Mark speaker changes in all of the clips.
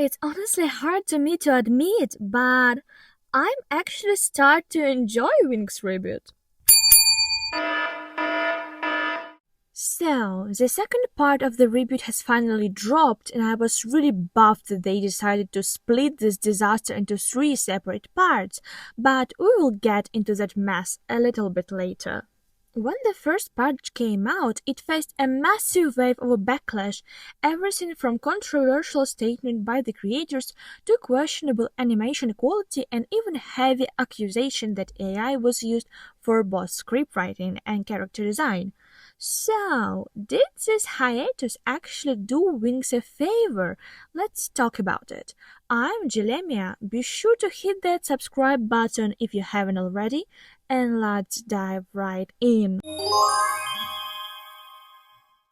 Speaker 1: It's honestly hard to me to admit, but I'm actually starting to enjoy Winx Reboot. So, the second part of the reboot has finally dropped, and I was really buffed that they decided to split this disaster into 3 separate parts, but we will get into that mess a little bit later. When the first part came out, it faced a massive wave of backlash, everything from controversial statements by the creators to questionable animation quality and even heavy accusation that AI was used for both scriptwriting and character design. So, did this hiatus actually do Winx a favor? Let's talk about it. I'm Jelliemia. Be sure to hit that subscribe button if you haven't already, and let's dive right in.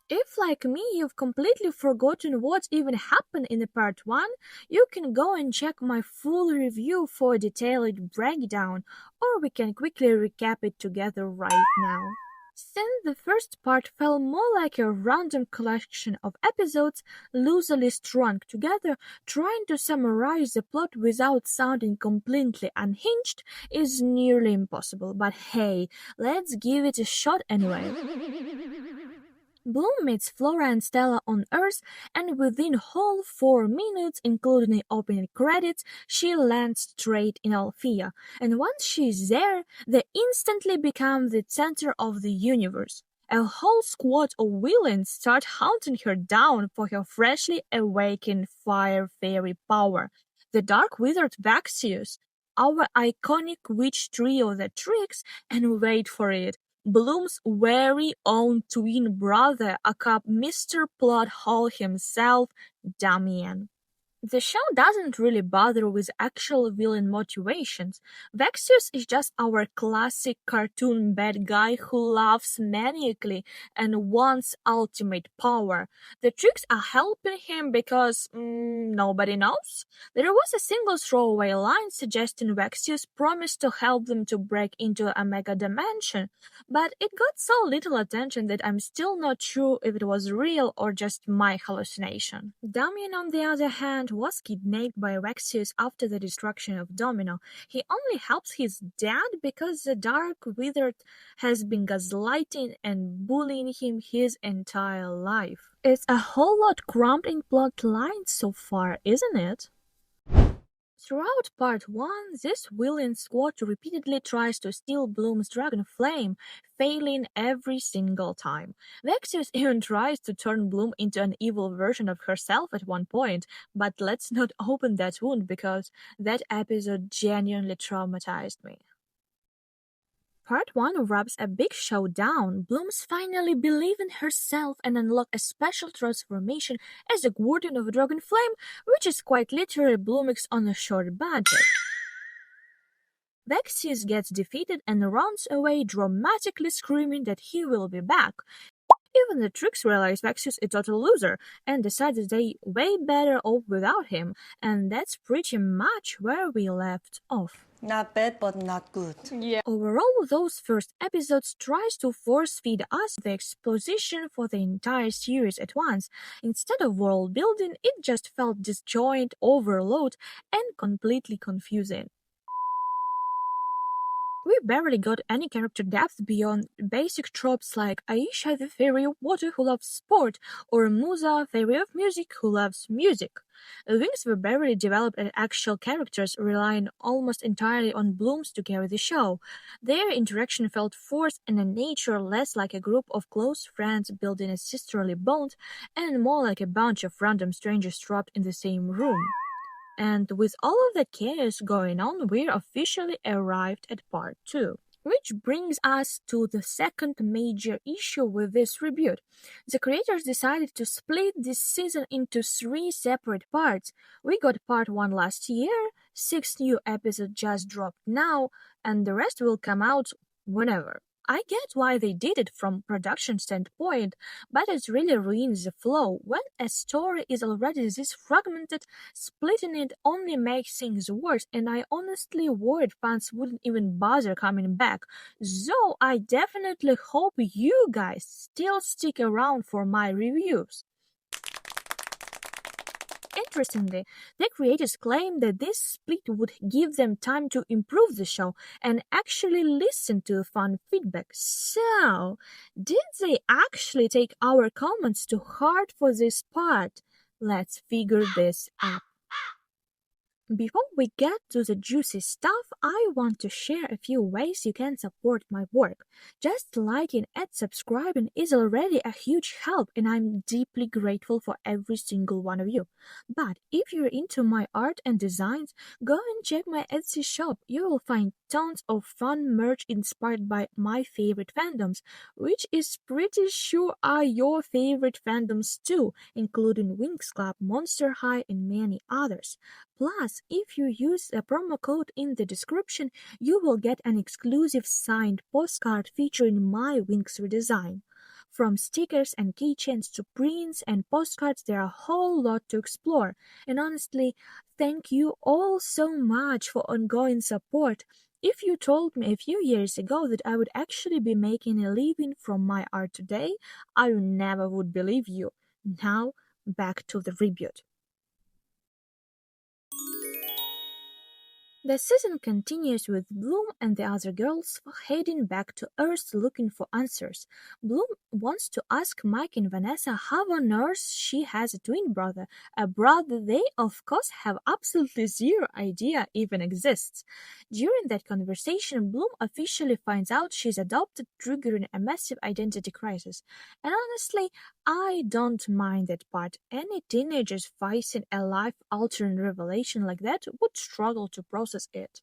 Speaker 1: If, like me, you've completely forgotten what even happened in the part 1, you can go and check my full review for a detailed breakdown, or we can quickly recap it together right now. Since the first part felt more like a random collection of episodes loosely strung together, trying to summarize the plot without sounding completely unhinged is nearly impossible, but hey, let's give it a shot anyway. Bloom meets Flora and Stella on Earth, and within whole 4 minutes, including the opening credits, she lands straight in Alfea, and once she's there, they instantly become the center of the universe. A whole squad of villains start hunting her down for her freshly awakened fire fairy power. The Dark Wizard Vaxius, our iconic witch trio that tricks, and wait for it, Bloom's very own twin brother, aka Mr. Plot Hole himself, Damien. The show doesn't really bother with actual villain motivations. Vaxius is just our classic cartoon bad guy who laughs maniacally and wants ultimate power. The tricks are helping him because nobody knows. There was a single throwaway line suggesting Vaxius promised to help them to break into a mega dimension, but it got so little attention that I'm still not sure if it was real or just my hallucination. Damien, on the other hand, was kidnapped by Vaxius after the destruction of Domino. He only helps his dad because the Dark Wizard has been gaslighting and bullying him his entire life. It's a whole lot cramped in plot lines so far, isn't it? Throughout part 1, this villain squad repeatedly tries to steal Bloom's dragon flame, failing every single time. Vaxius even tries to turn Bloom into an evil version of herself at one point, but let's not open that wound because that episode genuinely traumatized me. Part 1 wraps a big showdown. Bloom's finally believe in herself and unlock a special transformation as a guardian of Dragon Flame, which is quite literally Bloomix on a short budget. Vaxius gets defeated and runs away, dramatically screaming that he will be back. Even the Tricks realize Vaxius is a total loser and decide that they way better off without him, and that's pretty much where we left off.
Speaker 2: Not bad, but not good.
Speaker 1: Yeah. Overall, those first episodes tries to force-feed us the exposition for the entire series at once. Instead of world building, it just felt disjoint, overload, and completely confusing. We barely got any character depth beyond basic tropes like Aisha, the fairy of water who loves sport, or Musa, fairy of music who loves music. Winx were barely developed as actual characters, relying almost entirely on Blooms to carry the show. Their interaction felt forced and in nature less like a group of close friends building a sisterly bond, and more like a bunch of random strangers trapped in the same room. And with all of that chaos going on, we're officially arrived at part 2. Which brings us to the second major issue with this reboot. The creators decided to split this season into 3 separate parts. We got part 1 last year, 6 new episodes just dropped now, and the rest will come out whenever. I get why they did it from production standpoint, but it really ruins the flow. When a story is already this fragmented, splitting it only makes things worse, and I honestly worried fans wouldn't even bother coming back. So I definitely hope you guys still stick around for my reviews. Interestingly, the creators claim that this split would give them time to improve the show and actually listen to fan feedback. So, did they actually take our comments to heart for this part? Let's figure this out. Before we get to the juicy stuff, I want to share a few ways you can support my work. Just liking and subscribing is already a huge help, and I'm deeply grateful for every single one of you. But if you're into my art and designs, go and check my Etsy shop. You will find tons of fun merch inspired by my favorite fandoms, which is pretty sure are your favorite fandoms too, including Winx Club, Monster High, and many others. Plus, if you use the promo code in the description, you will get an exclusive signed postcard featuring my Winx redesign. From stickers and keychains to prints and postcards, there are a whole lot to explore. And honestly, thank you all so much for ongoing support. If you told me a few years ago that I would actually be making a living from my art today, I never would believe you. Now, back to the reboot. The season continues with Bloom and the other girls heading back to Earth looking for answers. Bloom wants to ask Mike and Vanessa how on earth she has a twin brother, a brother they of course have absolutely zero idea even exists. During that conversation, Bloom officially finds out she's adopted, triggering a massive identity crisis. And honestly, I don't mind that part. Any teenagers facing a life-altering revelation like that would struggle to process it.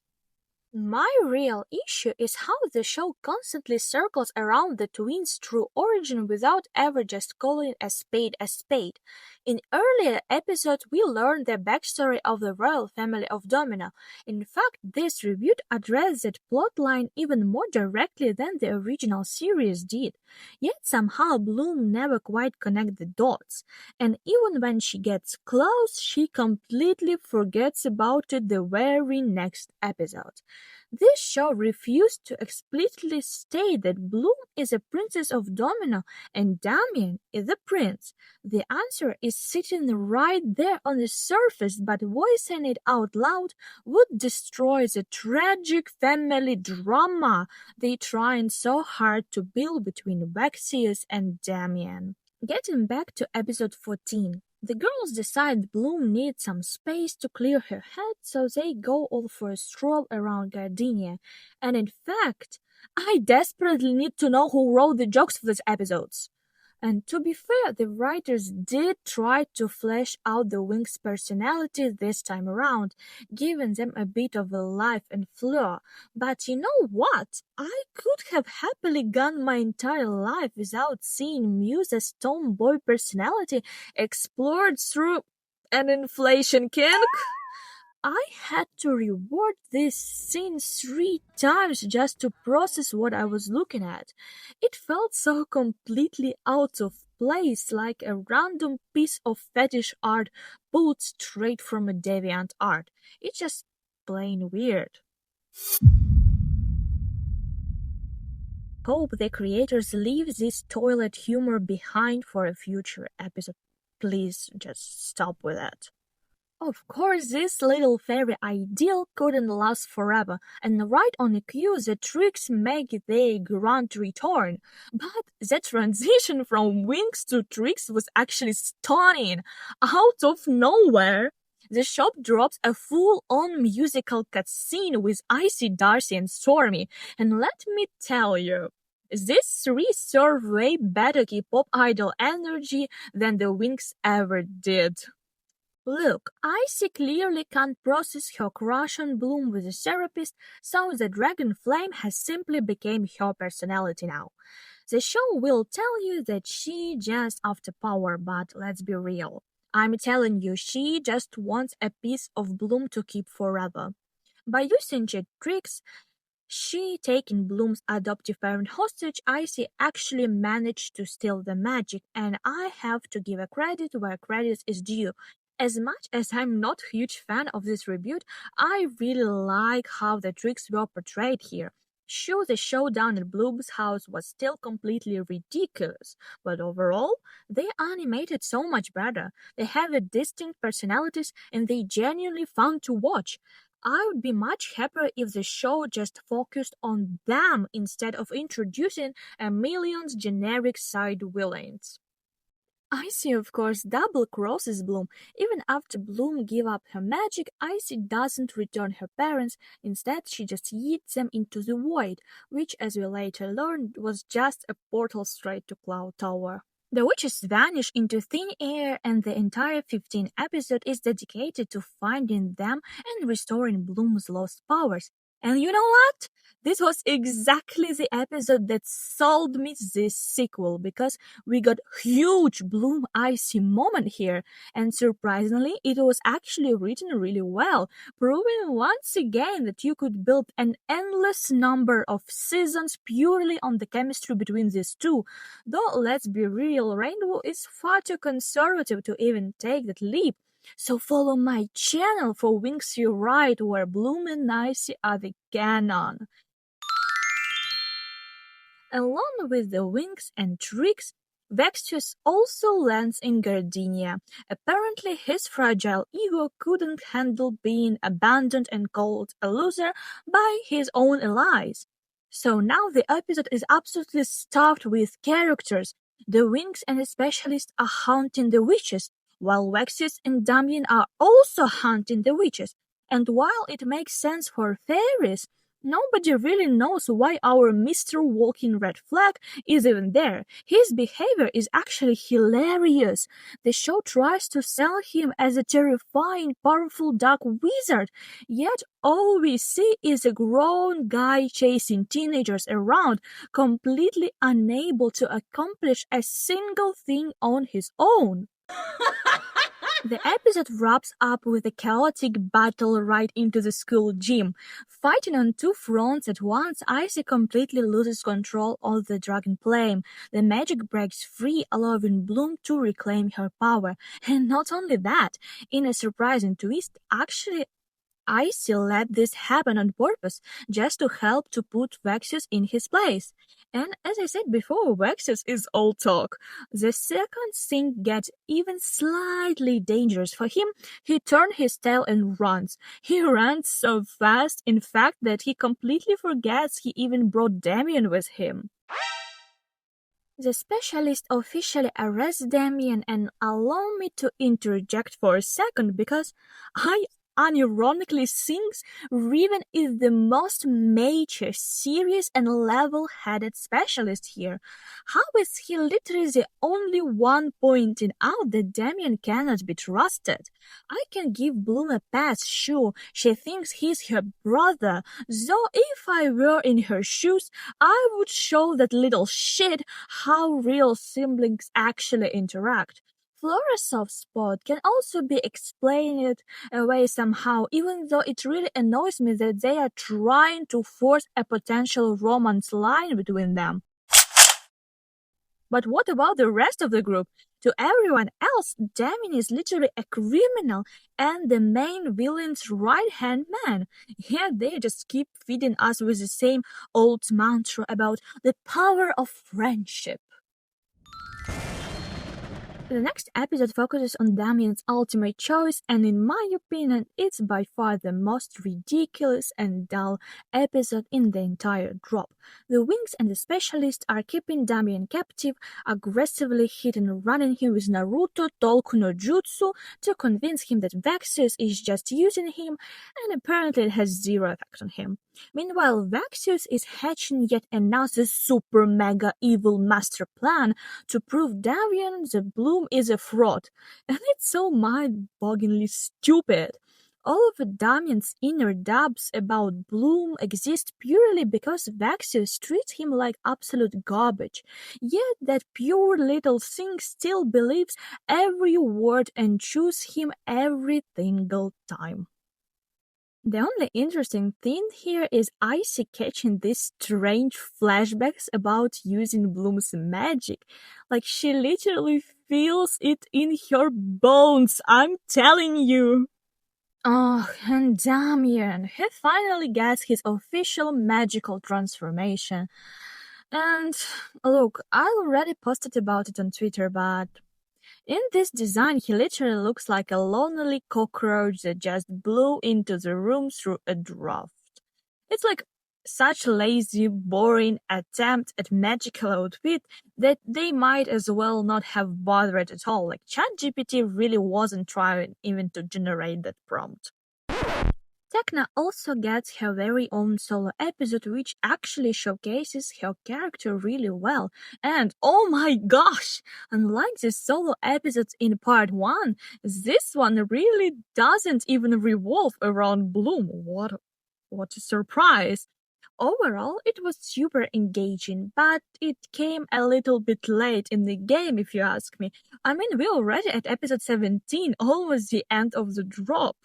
Speaker 1: My real issue is how the show constantly circles around the twins' true origin without ever just calling a spade a spade. In earlier episodes, we learned the backstory of the royal family of Domino. In fact, this reboot addressed that plotline even more directly than the original series did. Yet somehow Bloom never quite connects the dots, and even when she gets close, she completely forgets about it the very next episode. This show refused to explicitly state that Bloom is a princess of Domino and Damien is a prince. The answer is sitting right there on the surface, but voicing it out loud would destroy the tragic family drama they trying so hard to build between Vexius and Damien. Getting back to episode 14. The girls decide Bloom needs some space to clear her head, so they go all for a stroll around Gardenia. And in fact, I desperately need to know who wrote the jokes for these episodes. And to be fair, the writers did try to flesh out the Winx personality this time around, giving them a bit of a life and flair. But you know what? I could have happily gone my entire life without seeing Muse's tomboy personality explored through an inflation kink. I had to rewatch this scene 3 times just to process what I was looking at. It felt so completely out of place, like a random piece of fetish art pulled straight from a deviant art. It's just plain weird. Hope the creators leave this toilet humor behind for a future episode. Please just stop with it. Of course, this little fairy ideal couldn't last forever, and right on the cue, the tricks make their grand return. But the transition from Winx to tricks was actually stunning. Out of nowhere, the shop drops a full-on musical cutscene with Icy, Darcy, and Stormy, and let me tell you, these three serve way better K-pop idol energy than the Winx ever did. Look, Icy clearly can't process her crush on Bloom with a therapist, so the dragon flame has simply become her personality now. The show will tell you that she just after power, but let's be real. I'm telling you, she just wants a piece of Bloom to keep forever. By using cheat tricks, she taking Bloom's adoptive parent hostage, Icy actually managed to steal the magic, and I have to give a credit where credit is due. As much as I'm not a huge fan of this reboot, I really like how the tricks were portrayed here. Sure, the showdown at Bloom's house was still completely ridiculous, but overall, they animated so much better. They have a distinct personalities and they genuinely fun to watch. I would be much happier if the show just focused on them instead of introducing a million generic side villains. Icy, of course, double crosses Bloom. Even after Bloom gave up her magic, Icy doesn't return her parents. Instead, she just yeets them into the void, which, as we later learned, was just a portal straight to Cloud Tower. The witches vanish into thin air, and the entire 15th episode is dedicated to finding them and restoring Bloom's lost powers. And you know what? This was exactly the episode that sold me this sequel because we got huge Bloom Icy moment here, and surprisingly, it was actually written really well, proving once again that you could build an endless number of seasons purely on the chemistry between these two. Though let's be real, Rainbow is far too conservative to even take that leap. So follow my channel for Winx Reboot where Bloom and Icy are the canon. Along with the Winx and Tricks, Vexus also lands in Gardenia. Apparently his fragile ego couldn't handle being abandoned and called a loser by his own allies. So now the episode is absolutely stuffed with characters. The Winx and the Specialist are hunting the witches, while Vexus and Damien are also hunting the witches. And while it makes sense for fairies, nobody really knows why our Mr. Walking Red Flag is even there. His behavior is actually hilarious. The show tries to sell him as a terrifying, powerful dark wizard, yet all we see is a grown guy chasing teenagers around, completely unable to accomplish a single thing on his own. The episode wraps up with a chaotic battle right into the school gym. Fighting on two fronts at once, Icy completely loses control of the dragon flame. The magic breaks free, allowing Bloom to reclaim her power. And not only that, in a surprising twist, actually Icy let this happen on purpose, just to help to put Vexus in his place. And as I said before, Vexus is all talk. The second thing gets even slightly dangerous for him, he turns his tail and runs. He runs so fast, in fact, that he completely forgets he even brought Damien with him. The Specialist officially arrests Damien, and allow me to interject for a second because I unironically thinks Riven is the most mature, serious, and level-headed specialist here. How is he literally the only one pointing out that Damien cannot be trusted? I can give Bloom a pass, sure, she thinks he's her brother, though if I were in her shoes, I would show that little shit how real siblings actually interact. Flora's soft spot can also be explained away somehow, even though it really annoys me that they are trying to force a potential romance line between them. But what about the rest of the group? To everyone else, Damien is literally a criminal and the main villain's right-hand man. Yet they just keep feeding us with the same old mantra about the power of friendship. The next episode focuses on Damien's ultimate choice, and in my opinion, it's by far the most ridiculous and dull episode in the entire drop. The Winx and the Specialist are keeping Damien captive, aggressively hitting and running him with Naruto Tolku no Jutsu to convince him that Vexus is just using him, and apparently it has zero effect on him. Meanwhile, Vexus is hatching yet another super mega evil master plan to prove Damien that Bloom is a fraud, and it's so mind-bogglingly stupid. All of Damien's inner doubts about Bloom exist purely because Vexus treats him like absolute garbage, yet that pure little thing still believes every word and chooses him every single time. The only interesting thing here is Icy catching these strange flashbacks about using Bloom's magic. Like she literally feels it in her bones, I'm telling you. Oh, and Damien, he finally gets his official magical transformation. And look, I already posted about it on Twitter, but in this design, he literally looks like a lonely cockroach that just blew into the room through a draft. It's like such lazy, boring attempt at magical outfit that they might as well not have bothered at all. Like ChatGPT really wasn't trying even to generate that prompt. Tecna also gets her very own solo episode which actually showcases her character really well. And oh my gosh! Unlike the solo episodes in part 1, this one really doesn't even revolve around Bloom. What a surprise! Overall, it was super engaging, but it came a little bit late in the game if you ask me. I mean, we're already at episode 17, almost the end of the drop.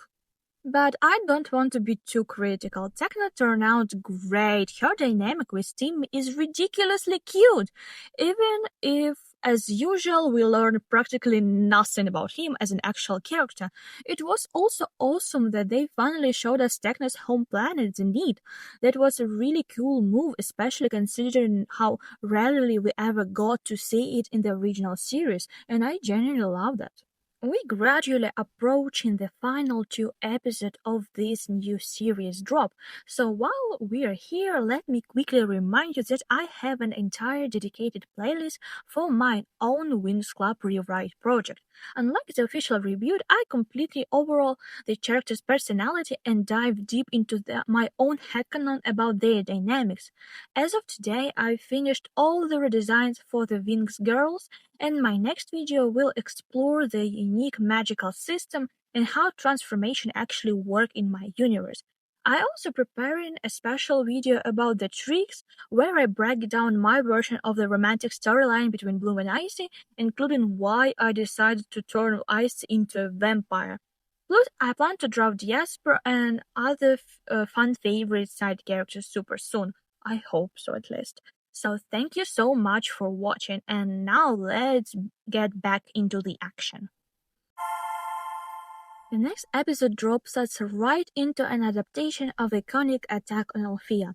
Speaker 1: But I don't want to be too critical. Tecna turned out great. Her dynamic with Tim is ridiculously cute. Even if, as usual, we learn practically nothing about him as an actual character, it was also awesome that they finally showed us Tecna's home planet, Zenith. That was a really cool move, especially considering how rarely we ever got to see it in the original series, and I genuinely love that. We gradually approaching the final 2 episodes of this new series drop, so while we are here, let me quickly remind you that I have an entire dedicated playlist for my own Winx Club rewrite project. Unlike the official reboot, I completely overhaul the character's personality and dive deep into my own headcanon about their dynamics. As of today, I finished all the redesigns for the Winx girls, and my next video will explore the unique magical system and how transformation actually work in my universe. I also preparing a special video about the tricks where I break down my version of the romantic storyline between Bloom and Icy, including why I decided to turn Icy into a vampire. Plus, I plan to drop Diaspro and other fan favorite side characters super soon. I hope so at least. So thank you so much for watching, and now let's get back into the action. The next episode drops us right into an adaptation of the iconic Attack on Alfea.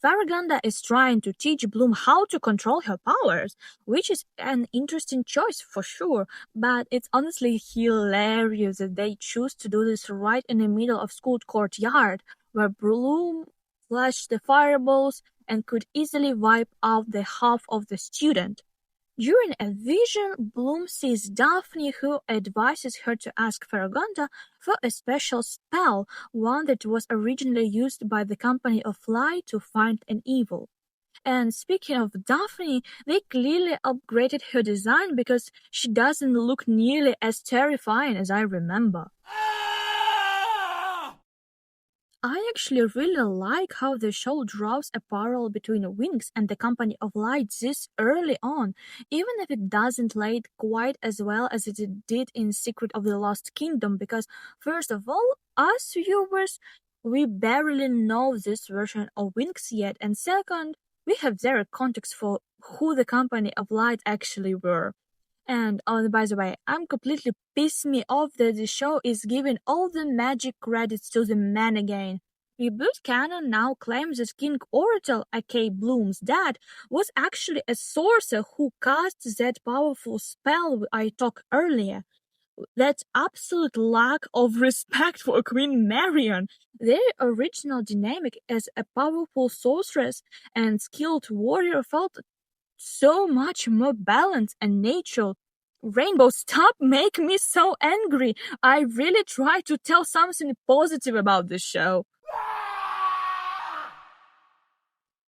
Speaker 1: Faraganda is trying to teach Bloom how to control her powers, which is an interesting choice for sure, but it's honestly hilarious that they choose to do this right in the middle of school courtyard, where Bloom flashed the fireballs and could easily wipe out the half of the student. During a vision, Bloom sees Daphne, who advises her to ask Faraganda for a special spell, one that was originally used by the Company of Light to find an evil. And speaking of Daphne, they clearly upgraded her design because she doesn't look nearly as terrifying as I remember. I actually really like how the show draws a parallel between Winx and the Company of Light this early on, even if it doesn't lay it quite as well as it did in Secret of the Lost Kingdom, because first of all, us viewers, we barely know this version of Winx yet, and second, we have zero context for who the Company of Light actually were. And by the way, I'm completely pissed me off that the show is giving all the magic credits to the man again. Reboot canon now claims that King Oratel, aka Bloom's dad, was actually a sorcerer who cast that powerful spell I talked earlier. That absolute lack of respect for Queen Marion. Their original dynamic as a powerful sorceress and skilled warrior felt so much more balanced and natural. Rainbow, stop making me so angry. I really try to tell something positive about this show.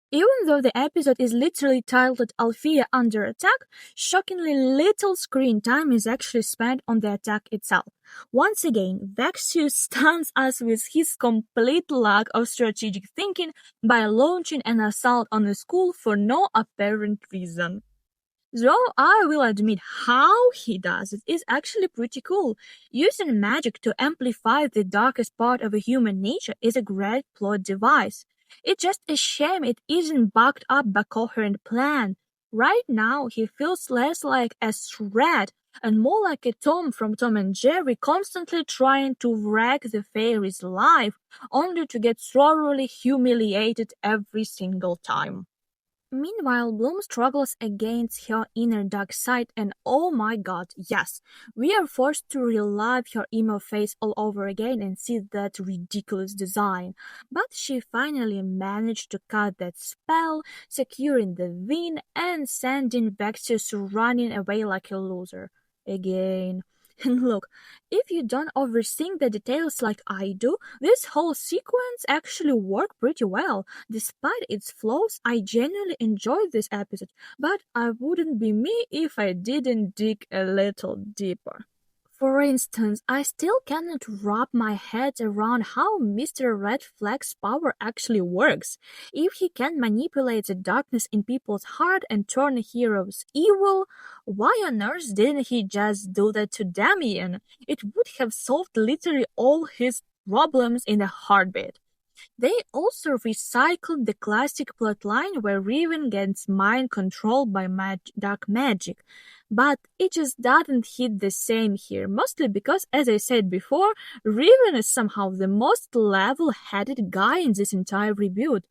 Speaker 1: Even though the episode is literally titled Alfea Under Attack, shockingly little screen time is actually spent on the attack itself. Once again, Vexius stuns us with his complete lack of strategic thinking by launching an assault on the school for no apparent reason. Though I will admit how he does it is actually pretty cool. Using magic to amplify the darkest part of a human nature is a great plot device. It's just a shame it isn't backed up by a coherent plan. Right now, he feels less like a threat and more like a Tom from Tom and Jerry constantly trying to wreck the fairy's life, only to get thoroughly humiliated every single time. Meanwhile, Bloom struggles against her inner dark side, and oh my god, yes, we are forced to relive her emo face all over again and see that ridiculous design. But she finally managed to cut that spell, securing the win and sending Vexus running away like a loser. Again. And look, if you don't overthink the details like I do, this whole sequence actually worked pretty well. Despite its flaws, I genuinely enjoyed this episode, but I wouldn't be me if I didn't dig a little deeper. For instance, I still cannot wrap my head around how Mr. Red Flag's power actually works. If he can manipulate the darkness in people's heart and turn heroes evil, why on earth didn't he just do that to Damien? It would have solved literally all his problems in a heartbeat. They also recycled the classic plotline where Riven gets mind controlled by dark magic, but it just doesn't hit the same here, mostly because, as I said before, Riven is somehow the most level-headed guy in this entire reboot.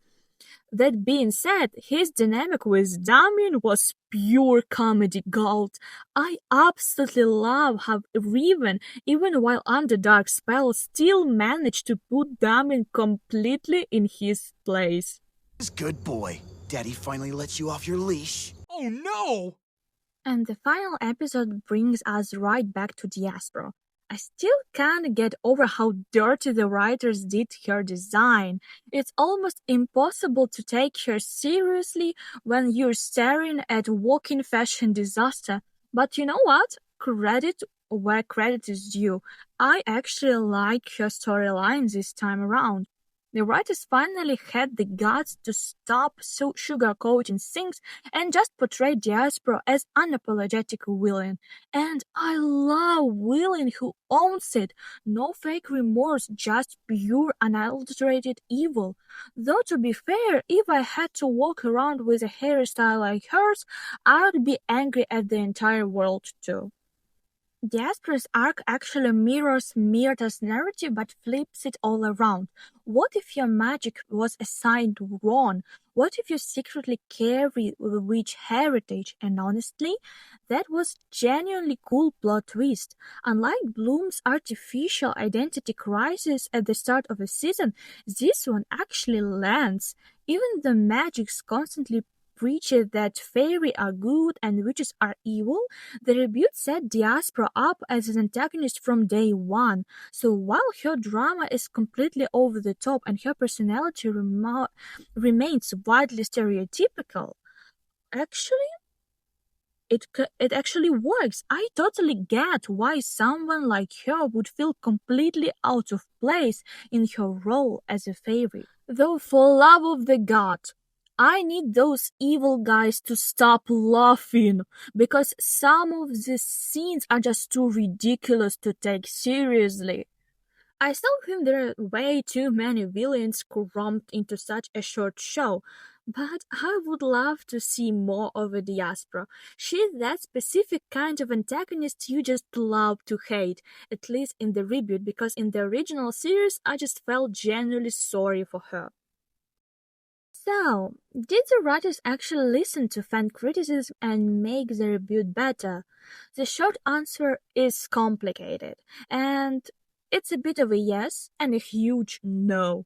Speaker 1: That being said, his dynamic with Damien was pure comedy gold. I absolutely love how Riven, even while under dark spell, still managed to put Damien completely in his place.
Speaker 3: Good boy. Daddy finally lets you off your leash.
Speaker 4: Oh no!
Speaker 1: And the final episode brings us right back to Diaspro. I still can't get over how dirty the writers did her design. It's almost impossible to take her seriously when you're staring at walking fashion disaster. But you know what? Credit where credit is due. I actually like her storyline this time around. The writers finally had the guts to stop sugarcoating things and just portray Diaspro as unapologetic villain. And I love villain who owns it. No fake remorse, just pure unadulterated evil. Though to be fair, if I had to walk around with a hairstyle like hers, I would be angry at the entire world too. Diaspro's arc actually mirrors Myrta's narrative but flips it all around. What if your magic was assigned wrong? What if you secretly carry the witch heritage? And honestly, that was genuinely cool plot twist. Unlike Bloom's artificial identity crisis at the start of a season, this one actually lands. Even the magic's constantly preaches that fairy are good and witches are evil, the reboot set Diaspro up as an antagonist from day one. So while her drama is completely over the top and her personality remains widely stereotypical, actually, it actually works. I totally get why someone like her would feel completely out of place in her role as a fairy. Though for love of the god, I need those evil guys to stop laughing, because some of the scenes are just too ridiculous to take seriously. I still think there are way too many villains crammed into such a short show, but I would love to see more of a Diaspro. She's that specific kind of antagonist you just love to hate, at least in the reboot, because in the original series I just felt genuinely sorry for her. So, did the writers actually listen to fan criticism and make the reboot better? The short answer is complicated, and it's a bit of a yes and a huge no.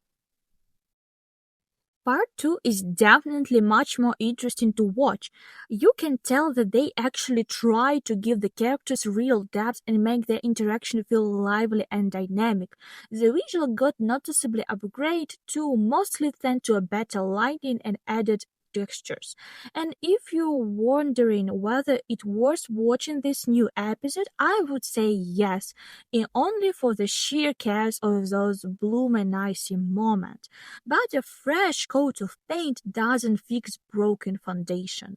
Speaker 1: Part 2 is definitely much more interesting to watch. You can tell that they actually try to give the characters real depth and make their interaction feel lively and dynamic. The visual got noticeably upgraded too, mostly thanks to a better lighting and added textures. And if you're wondering whether it's worth watching this new episode, I would say yes, and only for the sheer chaos of those bloom and icy moments. But a fresh coat of paint doesn't fix broken foundation.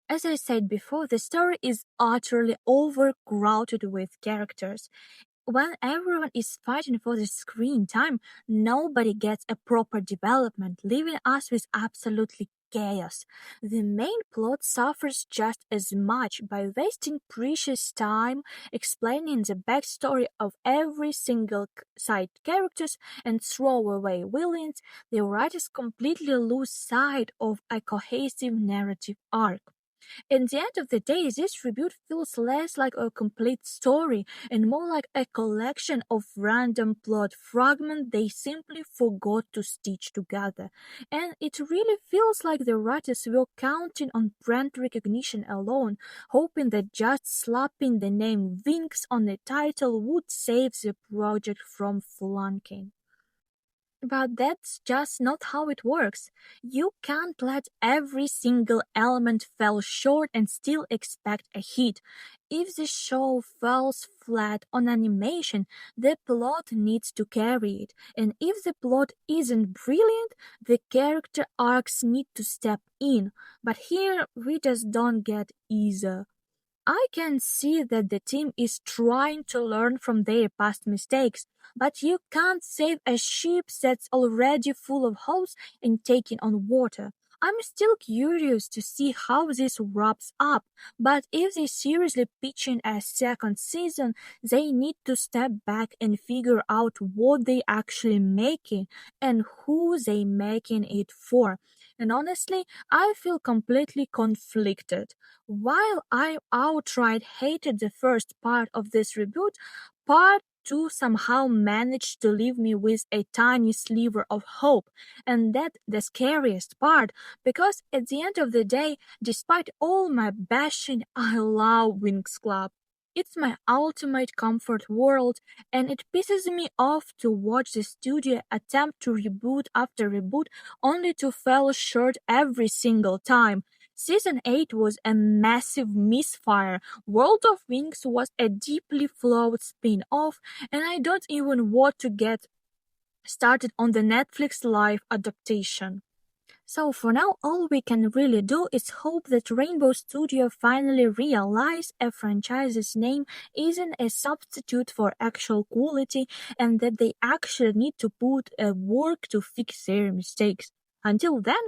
Speaker 1: As I said before, the story is utterly overcrowded with characters. When everyone is fighting for the screen time, nobody gets a proper development, leaving us with absolutely chaos. The main plot suffers just as much by wasting precious time explaining the backstory of every single side characters and throwaway villains. The writers completely lose sight of a cohesive narrative arc. At the end of the day, this reboot feels less like a complete story and more like a collection of random plot fragments they simply forgot to stitch together. And it really feels like the writers were counting on brand recognition alone, hoping that just slapping the name Winx on the title would save the project from flunking. But that's just not how it works. You can't let every single element fall short and still expect a hit. If the show falls flat on animation, the plot needs to carry it. And if the plot isn't brilliant, the character arcs need to step in. But here we just don't get either. I can see that the team is trying to learn from their past mistakes, but you can't save a ship that's already full of holes and taking on water. I'm still curious to see how this wraps up, but if they seriously pitching a second season, they need to step back and figure out what they actually making and who they making it for. And honestly, I feel completely conflicted. While I outright hated the first part of this reboot, part 2 somehow managed to leave me with a tiny sliver of hope, and that's the scariest part, because at the end of the day, despite all my bashing, I love Winx Club. It's my ultimate comfort world, and it pisses me off to watch the studio attempt to reboot after reboot only to fall short every single time. Season 8 was a massive misfire. World of Winx was a deeply flawed spin-off, and I don't even want to get started on the Netflix live adaptation. So for now, all we can really do is hope that Rainbow Studio finally realize a franchise's name isn't a substitute for actual quality and that they actually need to put work to fix their mistakes. Until then,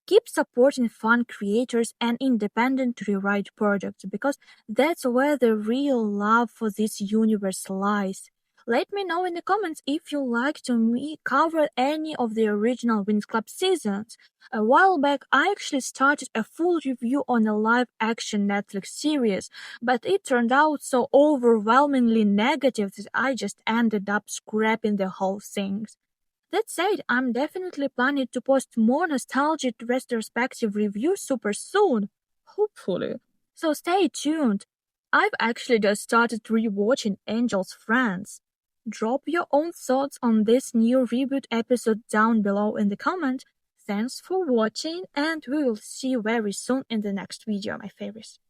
Speaker 1: keep supporting fun creators and independent rewrite projects because that's where the real love for this universe lies. Let me know in the comments if you like to me cover any of the original Winx Club seasons. A while back, I actually started a full review on a live-action Netflix series, but it turned out so overwhelmingly negative that I just ended up scrapping the whole thing. That said, I'm definitely planning to post more nostalgic retrospective reviews super soon. Hopefully. So stay tuned. I've actually just started rewatching Angel's Friends. Drop your own thoughts on this new reboot episode down below in the comment. Thanks for watching and we will see you very soon in the next video, my favorites.